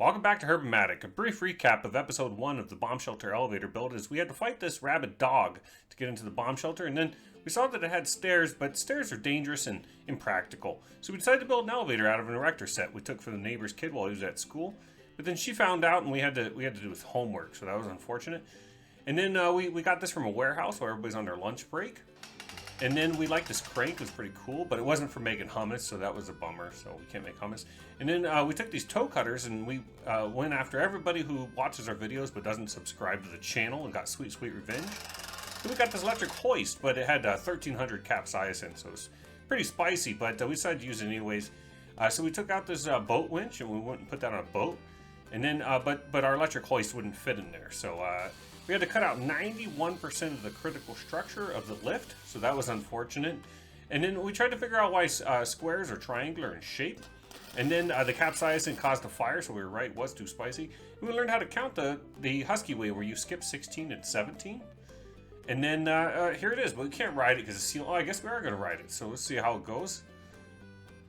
Welcome back to Herb-O-Matic. A brief recap of episode 1 of the bomb shelter elevator build is we had to fight this rabid dog to get into the bomb shelter, and then we saw that it had stairs, but stairs are dangerous and impractical. So we decided to build an elevator out of an erector set we took for the neighbor's kid while he was at school. But then she found out and we had to do his homework, so that was unfortunate. And then we got this from a warehouse where everybody's on their lunch break. And then we liked this crank, it was pretty cool, but it wasn't for making hummus, so that was a bummer, so we can't make hummus. And then we took these toe cutters and we went after everybody who watches our videos but doesn't subscribe to the channel and got sweet, sweet revenge. Then we got this electric hoist, but it had 1,300 capsaicin, so it's pretty spicy, but we decided to use it anyways. So we took out this boat winch and we went and put that on a boat. And then, but our electric hoist wouldn't fit in there, so we had to cut out 91% of the critical structure of the lift, so that was unfortunate. And then we tried to figure out why squares are triangular in shape. And then the capsaicin caused a fire, so we were right, it was too spicy. And we learned how to count the husky way, where you skip 16 and 17. And then here it is, but we can't ride it because it's sealed. Oh, I guess we are going to ride it, so let's see how it goes.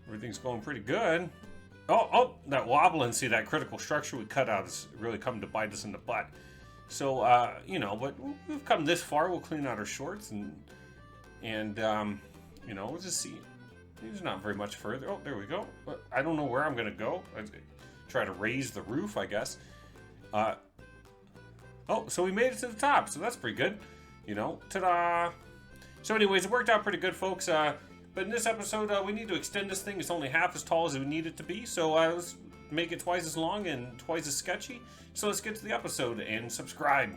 Everything's going pretty good. Oh, that wobbling, see that critical structure we cut out is really coming to bite us in the butt. So, but we've come this far. We'll clean out our shorts and we'll just see. There's not very much further. Oh, there we go. I don't know where I'm going to go. Try to raise the roof, I guess. So we made it to the top. So that's pretty good. Ta-da. So anyways, it worked out pretty good, folks. But in this episode, we need to extend this thing. It's only half as tall as we need it to be. So let's make it twice as long and twice as sketchy. So let's get to the episode and subscribe.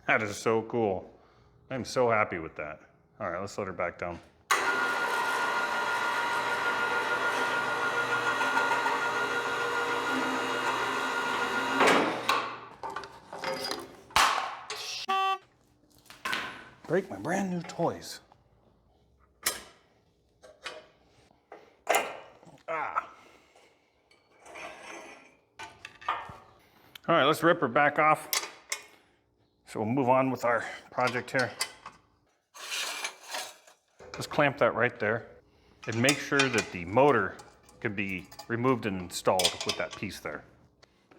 That is so cool. I'm so happy with that. All right, let's let her back down. Break my brand new toys. All right, let's rip her back off. So we'll move on with our project here. Just clamp that right there and make sure that the motor can be removed and installed with that piece there.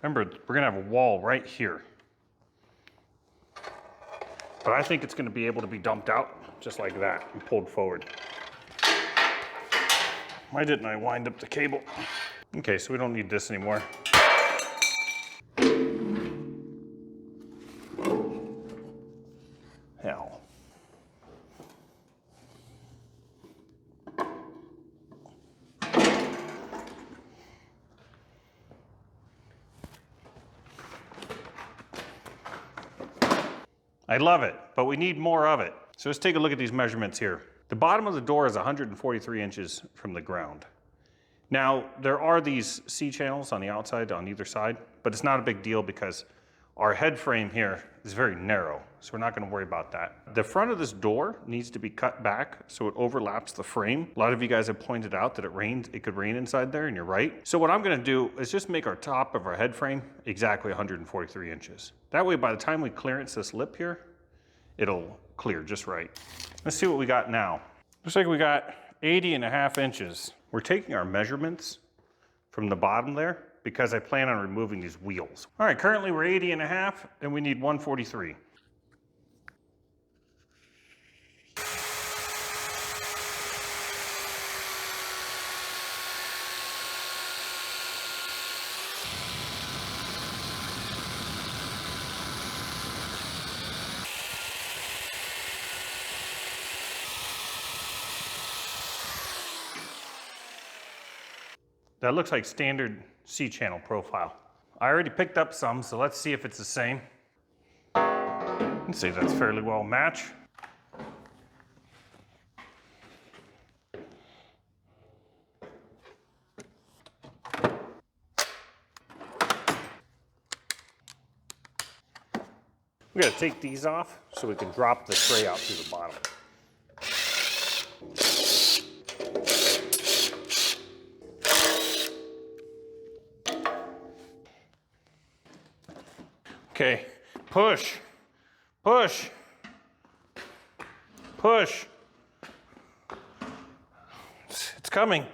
Remember, we're gonna have a wall right here. But I think it's going to be able to be dumped out just like that and pulled forward. Why didn't I wind up the cable? Okay, so we don't need this anymore. Hell. I love it, but we need more of it. So let's take a look at these measurements here. The bottom of the door is 143 inches from the ground. Now, there are these C-channels on the outside on either side, but it's not a big deal because our head frame here is very narrow, so we're not gonna worry about that. The front of this door needs to be cut back so it overlaps the frame. A lot of you guys have pointed out that it could rain inside there, and you're right. So what I'm gonna do is just make our top of our head frame exactly 143 inches. That way, by the time we clearance this lip here, it'll clear just right. Let's see what we got now. Looks like we got 80.5 inches. We're taking our measurements from the bottom there because I plan on removing these wheels. All right, currently we're 80.5 and we need 143. That looks like standard C-channel profile. I already picked up some, so let's see if it's the same. Let's see, that's fairly well matched. We gotta take these off so we can drop the tray out through the bottom. Okay, push, push. Push. It's coming.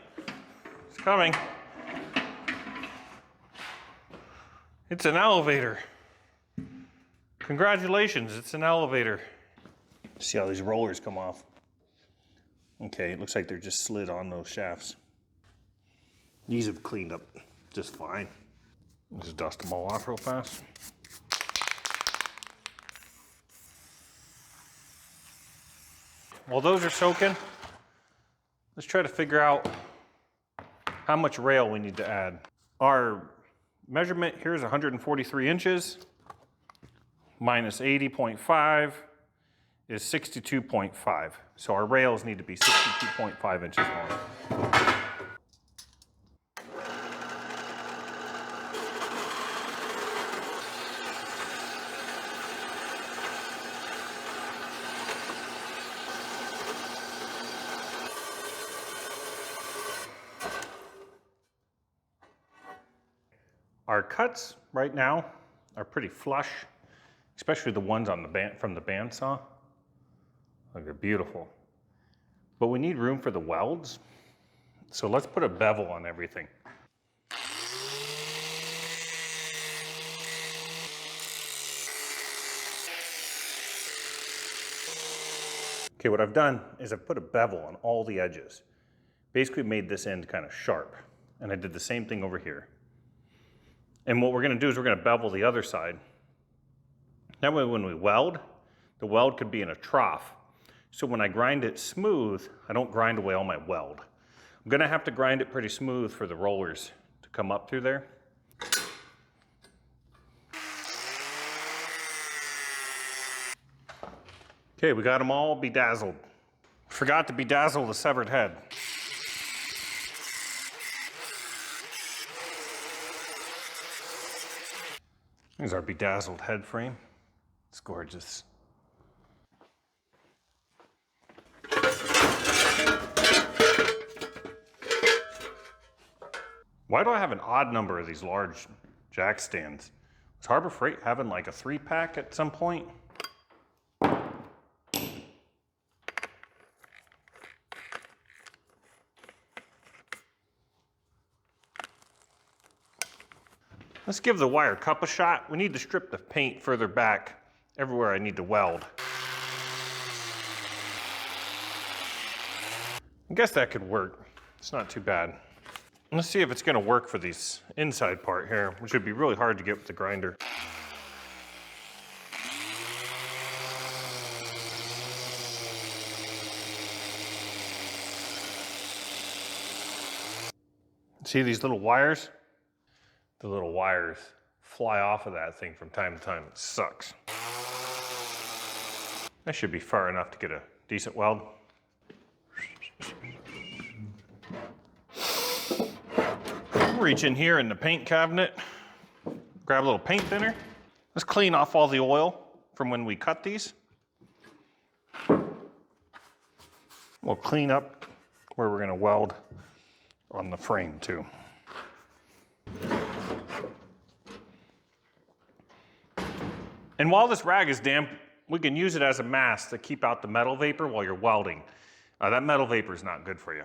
It's coming. It's an elevator. Congratulations, it's an elevator. See how these rollers come off. Okay, it looks like they're just slid on those shafts. These have cleaned up just fine. Just dust them all off real fast. While those are soaking, let's try to figure out how much rail we need to add. Our measurement here is 143 inches. Minus 80.5 is 62.5. So our rails need to be 62.5 inches long. Our cuts right now are pretty flush, especially the ones on the from the bandsaw. Look, they're beautiful. But we need room for the welds, so let's put a bevel on everything. Okay, what I've done is I've put a bevel on all the edges. Basically made this end kind of sharp, and I did the same thing over here. And what we're gonna do is we're gonna bevel the other side. That way when we weld, the weld could be in a trough. So when I grind it smooth, I don't grind away all my weld. I'm gonna have to grind it pretty smooth for the rollers to come up through there. Okay, we got them all bedazzled. Forgot to bedazzle the severed head. Here's our bedazzled head frame. It's gorgeous. Why do I have an odd number of these large jack stands? Was Harbor Freight having like a 3-pack at some point? Let's give the wire cup a shot. We need to strip the paint further back everywhere I need to weld. I guess that could work. It's not too bad. Let's see if it's gonna work for this inside part here, which would be really hard to get with the grinder. See these little wires? The little wires fly off of that thing from time to time. It sucks. That should be far enough to get a decent weld. Reach in here in the paint cabinet, grab a little paint thinner. Let's clean off all the oil from when we cut these. We'll clean up where we're gonna weld on the frame too. And while this rag is damp, we can use it as a mask to keep out the metal vapor while you're welding. That metal vapor is not good for you.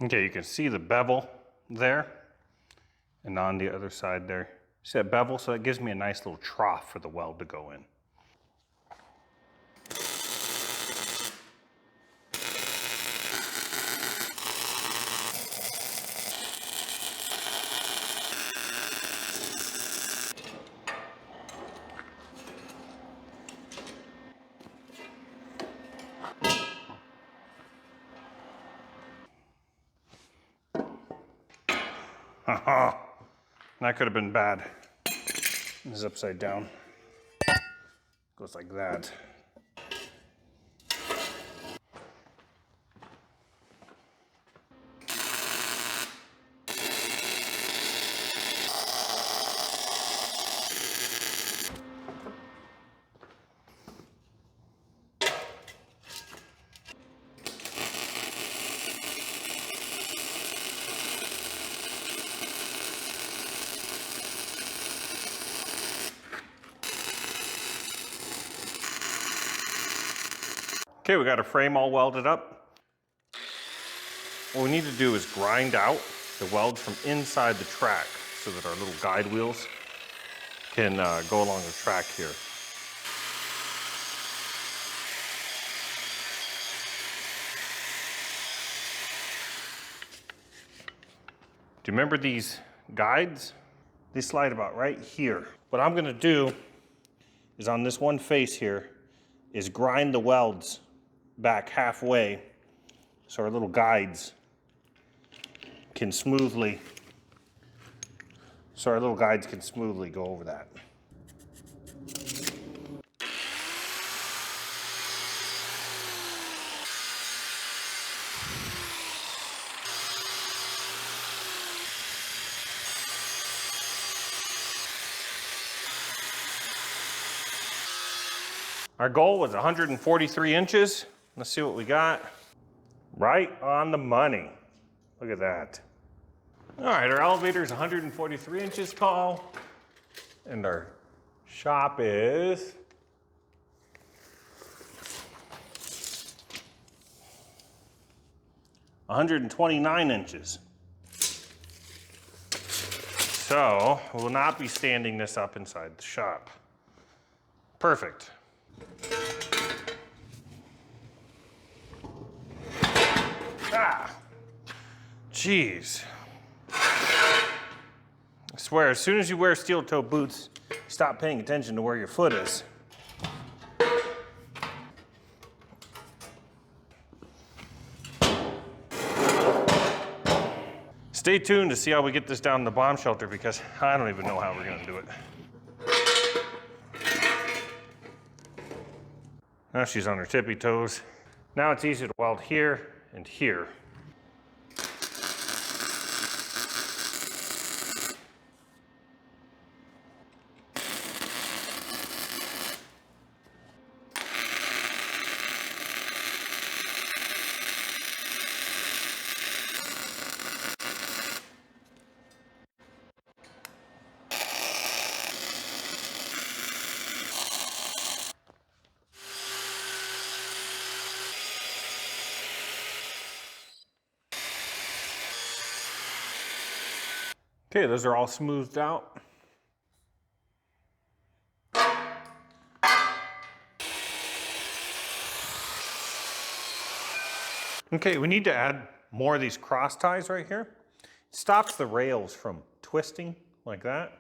Okay, you can see the bevel there and on the other side there. See that bevel? So it gives me a nice little trough for the weld to go in. Haha. That could have been bad. This is upside down. Goes like that. Okay, we got our frame all welded up. What we need to do is grind out the welds from inside the track so that our little guide wheels can go along the track here. Do you remember these guides? They slide about right here. What I'm gonna do is on this one face here is grind the welds back halfway so our little guides can smoothly go over that. Our goal was 143 inches. Let's see what we got. Right on the money. Look at that. All right, our elevator is 143 inches tall, and our shop is 129 inches. So we'll not be standing this up inside the shop. Perfect. Ah, jeez. I swear, as soon as you wear steel-toe boots, you stop paying attention to where your foot is. Stay tuned to see how we get this down in the bomb shelter because I don't even know how we're gonna do it. Now she's on her tippy toes. Now it's easy to weld here and here. Okay, those are all smoothed out. Okay, we need to add more of these cross ties right here. It stops the rails from twisting like that.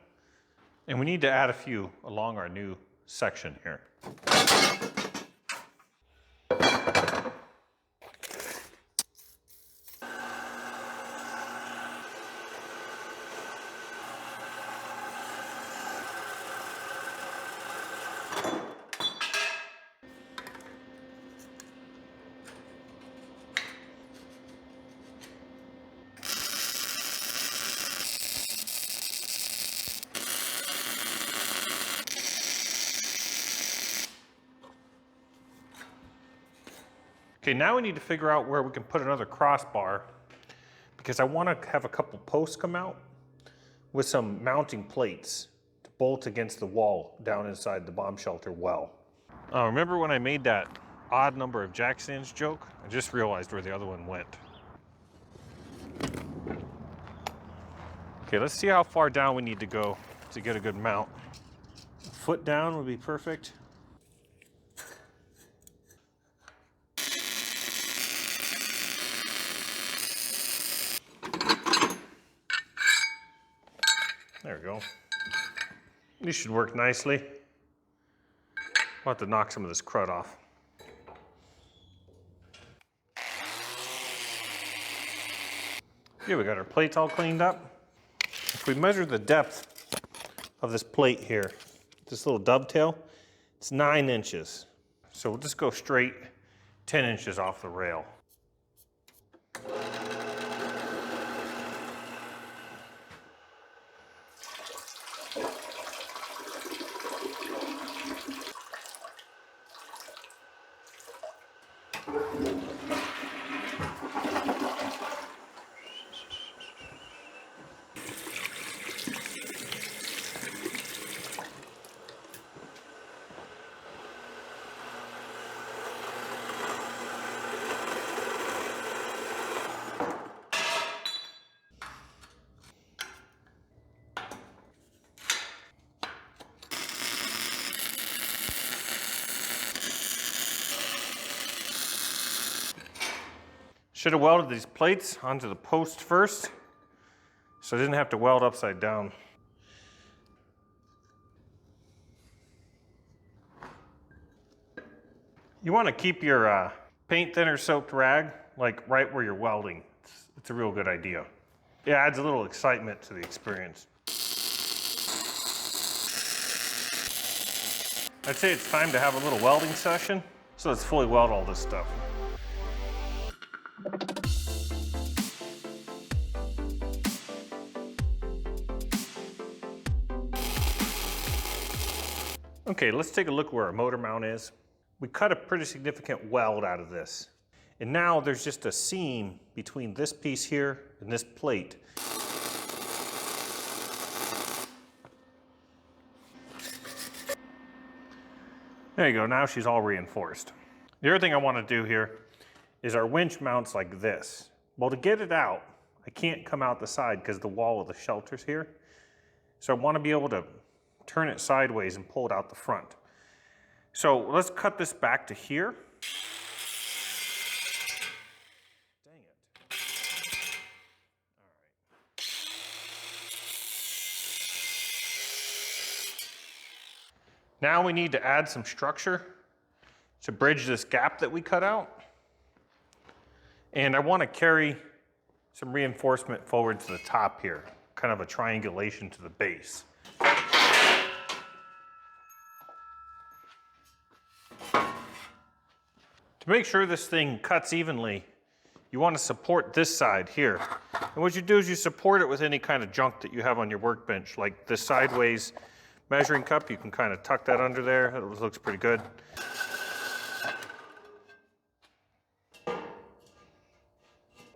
And we need to add a few along our new section here. Okay, now we need to figure out where we can put another crossbar because I want to have a couple posts come out with some mounting plates to bolt against the wall down inside the bomb shelter well. Remember when I made that odd number of jack stands joke? I just realized where the other one went. Okay, let's see how far down we need to go to get a good mount. A foot down would be perfect. There we go. These should work nicely. I'll have to knock some of this crud off. Okay, we got our plates all cleaned up. If we measure the depth of this plate here, this little dovetail, it's 9 inches. So we'll just go straight 10 inches off the rail. Should have welded these plates onto the post first, so I didn't have to weld upside down. You want to keep your paint thinner soaked rag like right where you're welding. It's a real good idea. It adds a little excitement to the experience. I'd say it's time to have a little welding session, so let's fully weld all this stuff. Okay, let's take a look where our motor mount is. We cut a pretty significant weld out of this. And now there's just a seam between this piece here and this plate. There you go, now she's all reinforced. The other thing I want to do here is our winch mounts like this. Well, to get it out, I can't come out the side because the wall of the shelter's here. So I want to be able to turn it sideways and pull it out the front. So let's cut this back to here. Dang it. All right. Now we need to add some structure to bridge this gap that we cut out. And I want to carry some reinforcement forward to the top here, kind of a triangulation to the base. To make sure this thing cuts evenly, you want to support this side here. And what you do is you support it with any kind of junk that you have on your workbench, like this sideways measuring cup. You can kind of tuck that under there. It looks pretty good.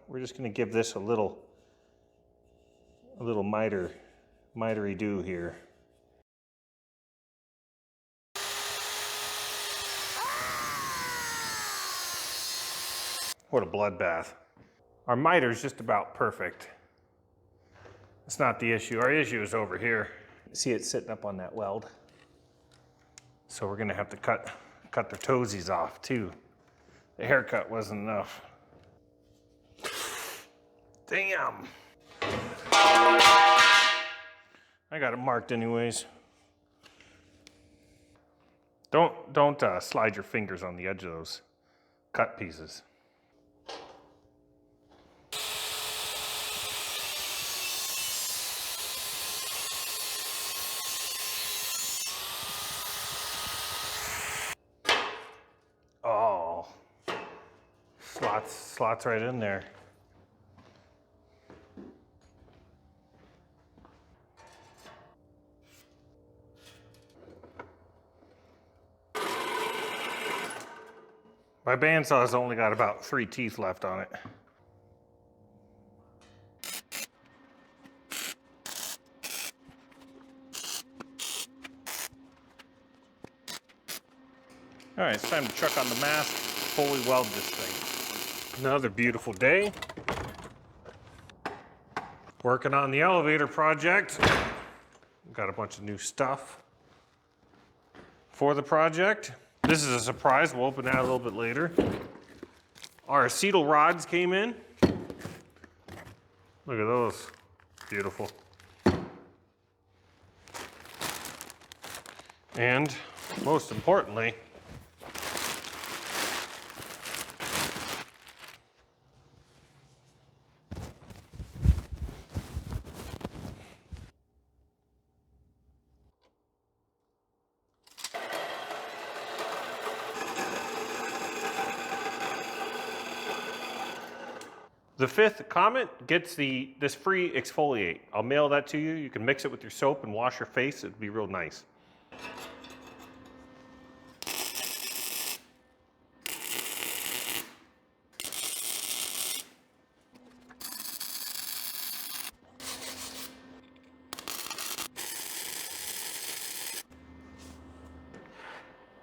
We're just going to give this a little mitery do here. What a bloodbath. Our miter is just about perfect. It's not the issue. Our issue is over here. See it sitting up on that weld. So we're gonna have to cut the toesies off too. The haircut wasn't enough. Damn. I got it marked anyways. Don't slide your fingers on the edge of those cut pieces. Oh, slots right in there. My bandsaw's only got about 3 teeth left on it. All right, it's time to chuck on the mask, fully weld this thing. Another beautiful day. Working on the elevator project. Got a bunch of new stuff for the project. This is a surprise, we'll open that a little bit later. Our acetyl rods came in. Look at those, beautiful. And most importantly, The fifth comment gets this free exfoliate. I'll mail that to you. You can mix it with your soap and wash your face. It'd be real nice.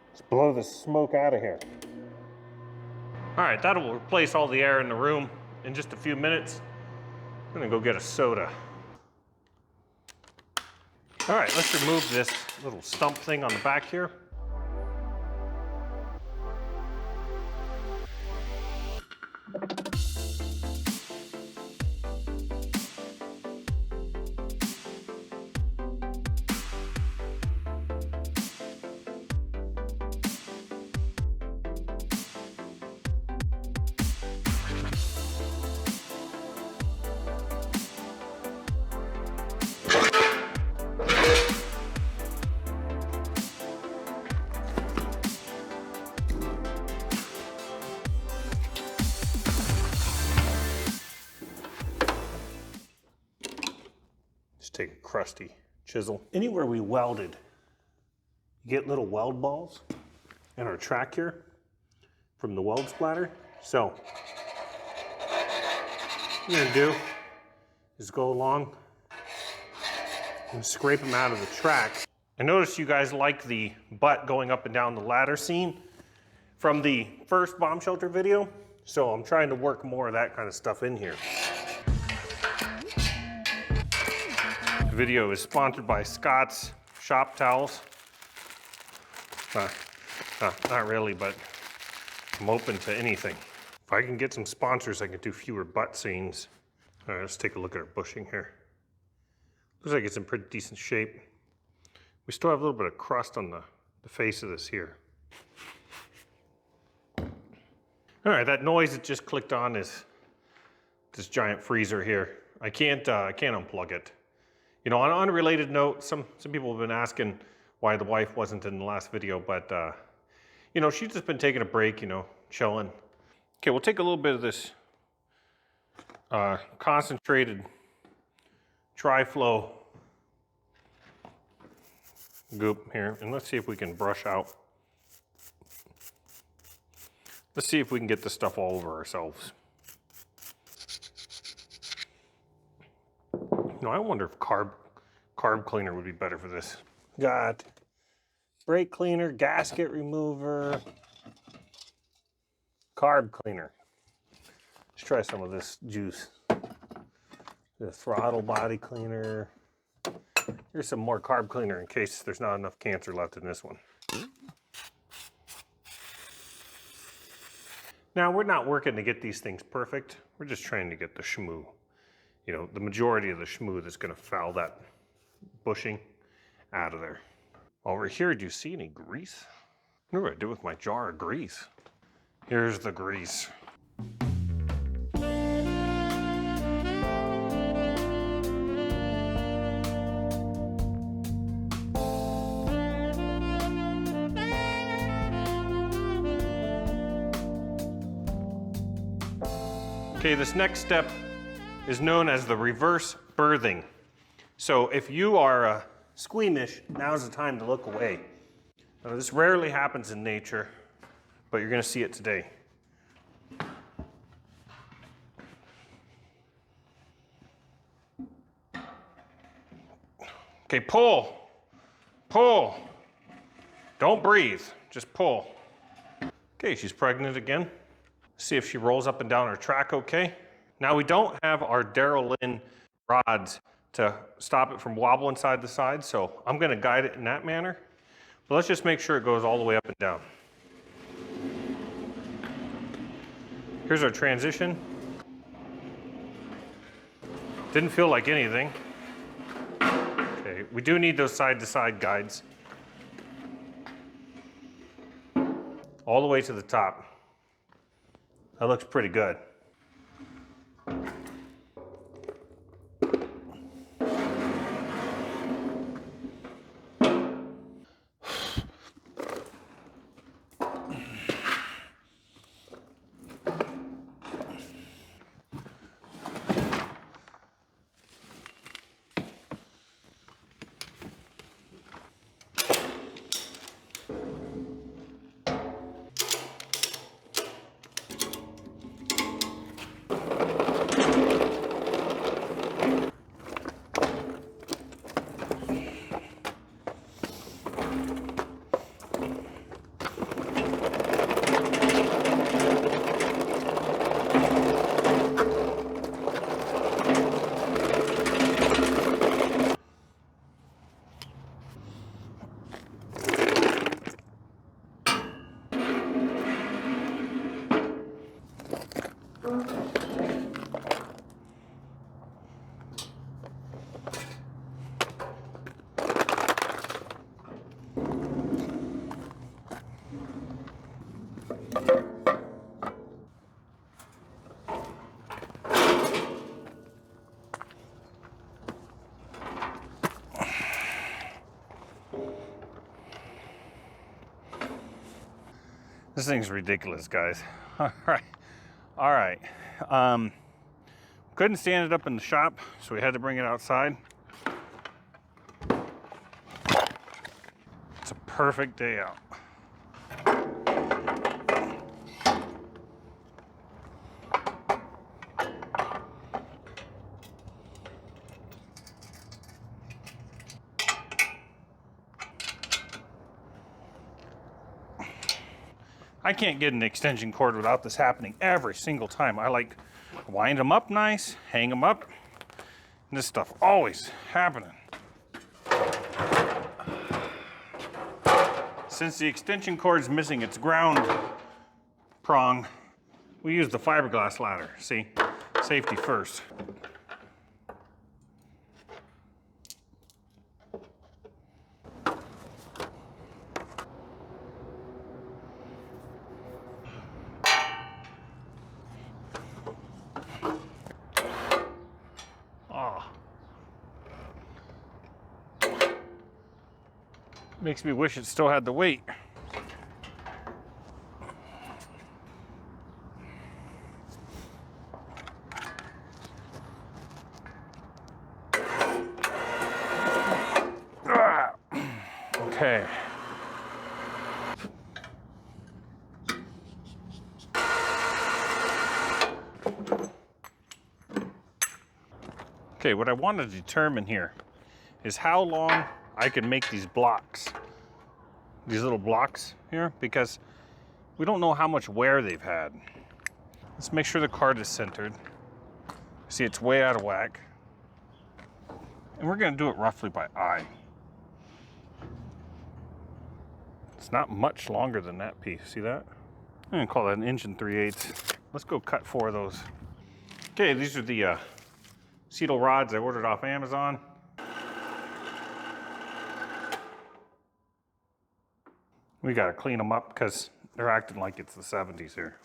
Let's blow the smoke out of here. All right, that'll replace all the air in the room in just a few minutes. I'm gonna go get a soda. All right, let's remove this little stump thing on the back here. Take a crusty chisel. Anywhere we welded, you get little weld balls in our track here from the weld splatter. So what you're gonna do is go along and scrape them out of the track. I noticed you guys like the butt going up and down the ladder scene from the first bomb shelter video. So I'm trying to work more of that kind of stuff in here. The video is sponsored by Scott's Shop Towels. Not really, but I'm open to anything. If I can get some sponsors, I can do fewer butt scenes. All right, let's take a look at our bushing here. Looks like it's in pretty decent shape. We still have a little bit of crust on the face of this here. All right, that noise that just clicked on is this giant freezer here. I can't unplug it. You know, on an unrelated note, some people have been asking why the wife wasn't in the last video, but you know, she's just been taking a break, you know, chilling. Okay, we'll take a little bit of this concentrated tri-flow goop here, and let's see if we can brush out. Let's see if we can get this stuff all over ourselves. No, I wonder if carb cleaner would be better for this. Got brake cleaner, gasket remover, carb cleaner. Let's try some of this juice. The throttle body cleaner. Here's some more carb cleaner in case there's not enough cancer left in this one. Now, we're not working to get these things perfect. We're just trying to get the shmoo. You know, the majority of the shmoo that's gonna foul that bushing out of there. Over here, do you see any grease? What do I do with my jar of grease? Here's the grease. Okay, this next step is known as the reverse birthing. So if you are squeamish, now's the time to look away. Now, this rarely happens in nature, but you're gonna see it today. Okay, pull, pull. Don't breathe, just pull. Okay, she's pregnant again. See if she rolls up and down her track okay. Now we don't have our Darrell-Lynn rods to stop it from wobbling side to side, so I'm gonna guide it in that manner. But let's just make sure it goes all the way up and down. Here's our transition. Didn't feel like anything. Okay, we do need those side to side guides. All the way to the top. That looks pretty good. This thing's ridiculous, guys. All right. Couldn't stand it up in the shop, so we had to bring it outside. It's a perfect day out. I can't get an extension cord without this happening every single time. I like wind them up nice, hang them up. And this stuff always happening. Since the extension cord's missing its ground prong, we use the fiberglass ladder. See, safety first. Makes me wish it still had the weight. Okay. Okay, what I want to determine here is how long I can make these blocks, these little blocks here, because we don't know how much wear they've had. Let's make sure the card is centered. See, it's way out of whack. And we're gonna do it roughly by eye. It's not much longer than that piece, see that? I'm gonna call that 1 3/8 inches. Let's go cut 4 of those. Okay, these are the acetal rods I ordered off Amazon. We gotta clean them up because they're acting like it's the 70s here.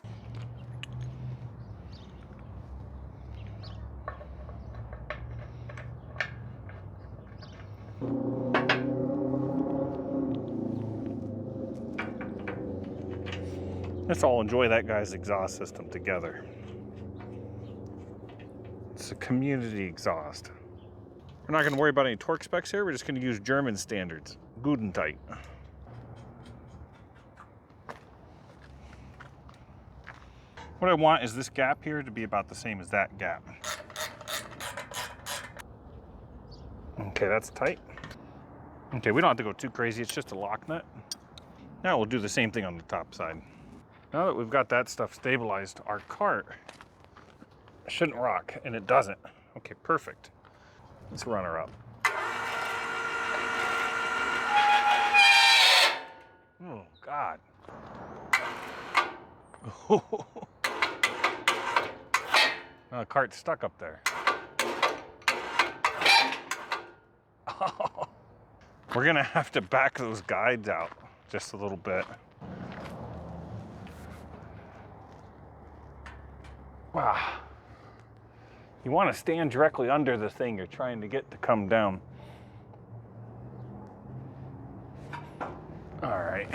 Let's all enjoy that guy's exhaust system together. It's a community exhaust. We're not gonna worry about any torque specs here. We're just gonna use German standards, good and tight. What I want is this gap here to be about the same as that gap. Okay, that's tight. Okay, we don't have to go too crazy. It's just a lock nut. Now we'll do the same thing on the top side. Now that we've got that stuff stabilized, our cart shouldn't rock, and it doesn't. Okay, perfect. Let's run her up. Oh, God. The cart's stuck up there. Oh. We're gonna have to back those guides out just a little bit. Wow. You want to stand directly under the thing you're trying to get to come down. All right.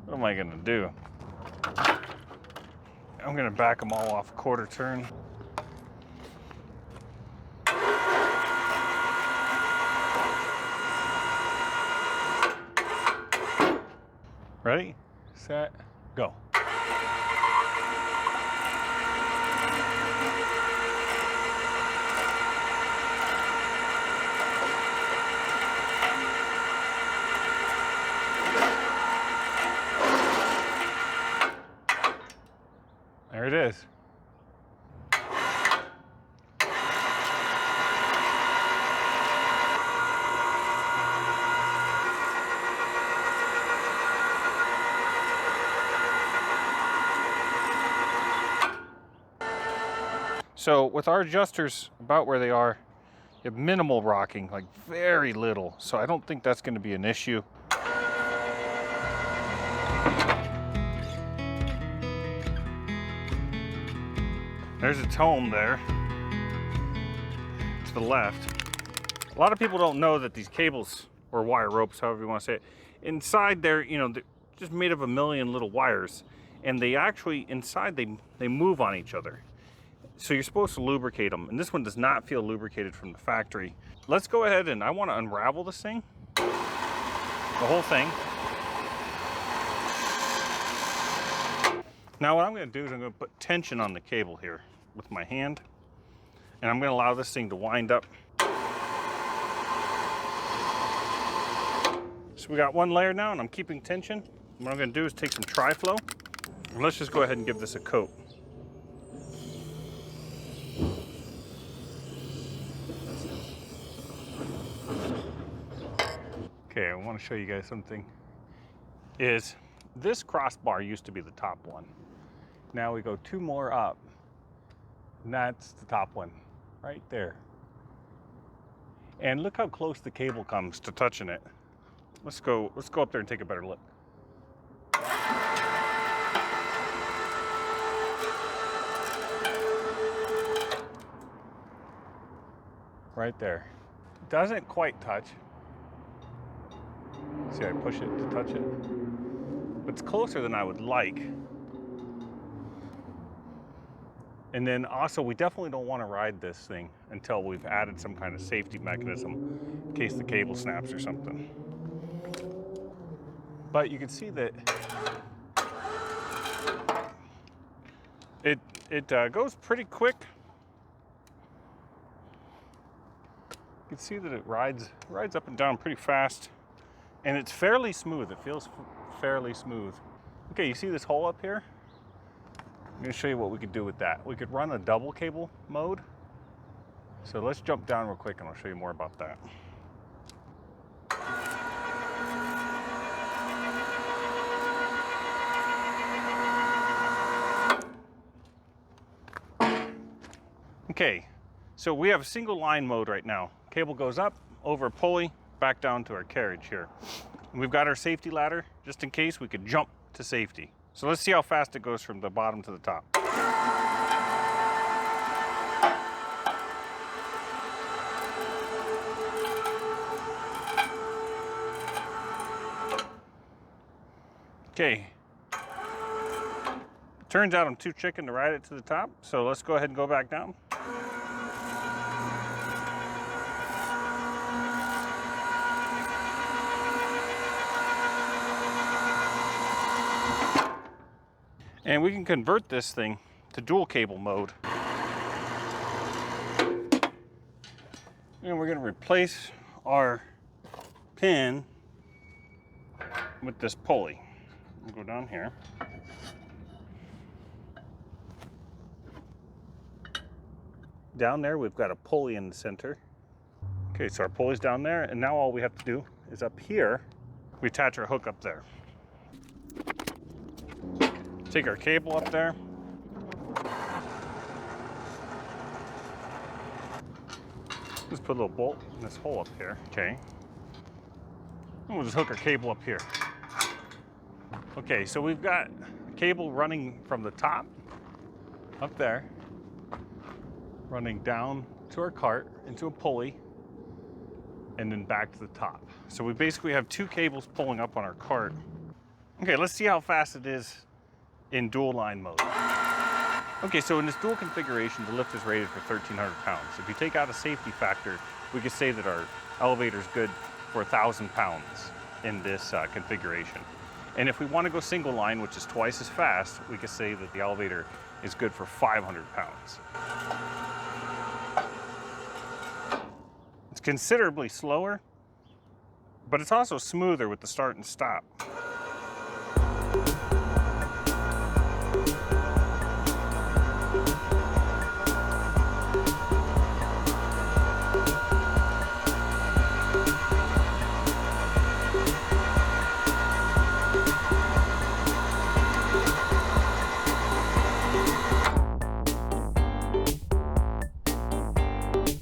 What am I gonna do? I'm gonna back them all off quarter turn. Ready, set, go. it is. So with our adjusters about where they are, you have minimal rocking, like very little. So I don't think that's going to be an issue. There's a tone there to the left. A lot of people don't know that these cables, or wire ropes, however you want to say it, inside there, you know, they're just made of a million little wires, and they actually, inside, they move on each other. So you're supposed to lubricate them, and this one does not feel lubricated from the factory. Let's go ahead and I want to unravel this thing, the whole thing. Now what I'm going to do is I'm going to put tension on the cable here with my hand, and I'm going to allow this thing to wind up. So we got one layer now, and I'm keeping tension. What I'm going to do is take some Tri-Flow, and let's just go ahead and give this a coat. Okay, I want to show you guys something. This crossbar used to be the top one. Now we go 2 more up, and that's the top one right there. And look how close the cable comes to touching it. Let's go up there and take a better look. Right there. Doesn't quite touch. See, I push it to touch it. But it's closer than I would like. And then also, we definitely don't want to ride this thing until we've added some kind of safety mechanism in case the cable snaps or something. But you can see that it goes pretty quick. You can see that it rides up and down pretty fast, and it's fairly smooth. It feels fairly smooth. Okay, you see this hole up here? I'm going to show you what we could do with that. We could run a double cable mode. So let's jump down real quick and I'll show you more about that. Okay, so we have a single line mode right now. Cable goes up, over a pulley, back down to our carriage here. And we've got our safety ladder, just in case we could jump to safety. So let's see how fast it goes from the bottom to the top. Okay. Turns out I'm too chicken to ride it to the top, so let's go ahead and go back down. And we can convert this thing to dual cable mode. And we're going to replace our pin with this pulley. We'll go down here. Down there we've got a pulley in the center. Okay, so our pulley's down there, and now all we have to do is up here, we attach our hook up there. Take our cable up there. Let's put a little bolt in this hole up here, okay? And we'll just hook our cable up here. Okay, so we've got cable running from the top, up there, running down to our cart, into a pulley, and then back to the top. So we basically have 2 cables pulling up on our cart. Okay, let's see how fast it is in dual line mode. Okay, so in this dual configuration, the lift is rated for 1,300 pounds. If you take out a safety factor, we could say that our elevator is good for 1,000 pounds in this configuration. And if we want to go single line, which is twice as fast, we could say that the elevator is good for 500 pounds. It's considerably slower, but it's also smoother with the start and stop.